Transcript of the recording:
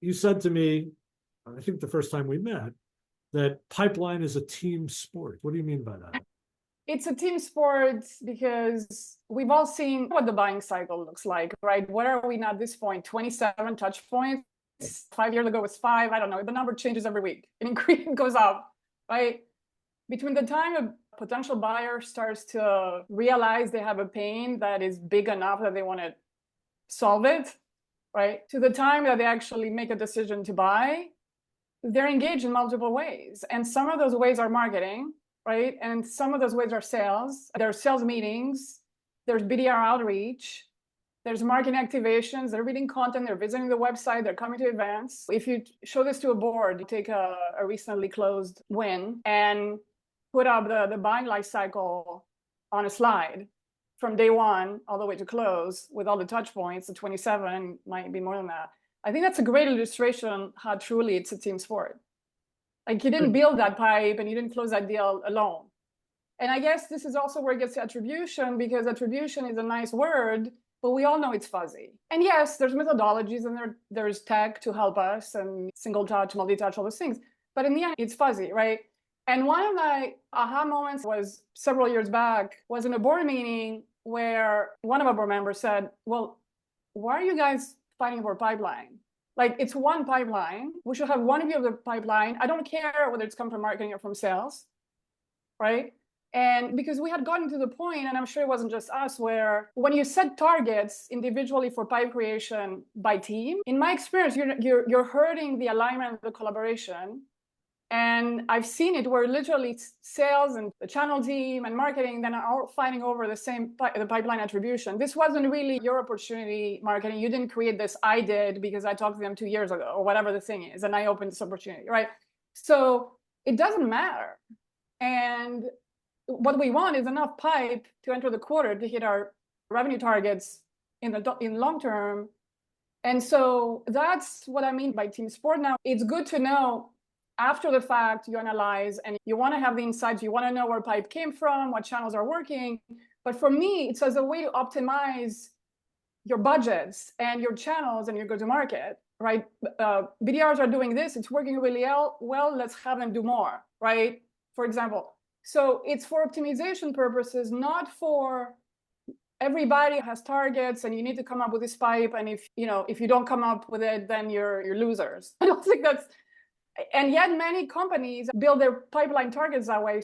you said to me, I think the first time we met, that pipeline is a team sport. What do you mean by that? It's a team sport because we've all seen what the buying cycle looks like, right? What are we now at this point? 27 touch points. 5 years ago was 5. I don't know. The number changes every week. It goes up, right? Between the time a potential buyer starts to realize they have a pain that is big enough that they want to solve it, right? To the time that they actually make a decision to buy, they're engaged in multiple ways. And some of those ways are marketing, right? And some of those ways are sales. There are sales meetings, there's BDR outreach, there's marketing activations, they're reading content, they're visiting the website, they're coming to events. If you show this to a board, you take a recently closed win and put up the buying life cycle on a slide from day one all the way to close with all the touch points, the 27, might be more than that. I think that's a great illustration how truly it's a team sport. Like you didn't build that pipe and you didn't close that deal alone. And I guess this is also where it gets to attribution, because attribution is a nice word, but we all know it's fuzzy. And yes, there's methodologies and there's tech to help us and single touch, multi-touch, all those things. But in the end, it's fuzzy, right? And one of my aha moments was several years back, was in a board meeting where one of our board members said, well, why are you guys fighting for pipeline? Like it's one pipeline. We should have one view of the pipeline. I don't care whether it's come from marketing or from sales, right? And because we had gotten to the point, and I'm sure it wasn't just us, where when you set targets individually for pipe creation by team, in my experience, you're hurting the alignment, the collaboration. And I've seen it where literally sales and the channel team and marketing then are all fighting over the pipeline attribution. This wasn't really your opportunity, marketing. You didn't create this. I did because I talked to them 2 years ago or whatever the thing is. And I opened this opportunity, right? So it doesn't matter. And what we want is enough pipe to enter the quarter to hit our revenue targets in long term. And so that's what I mean by team sport. Now, it's good to know after the fact, you analyze and you want to have the insights. You want to know where pipe came from, what channels are working. But for me, it's as a way to optimize your budgets and your channels and your go-to-market, right? BDRs are doing this. It's working really well. Let's have them do more, right? For example. So it's for optimization purposes, not for everybody has targets and you need to come up with this pipe. And if you don't come up with it, then you're losers. I don't think that's. And yet many companies build their pipeline targets that way.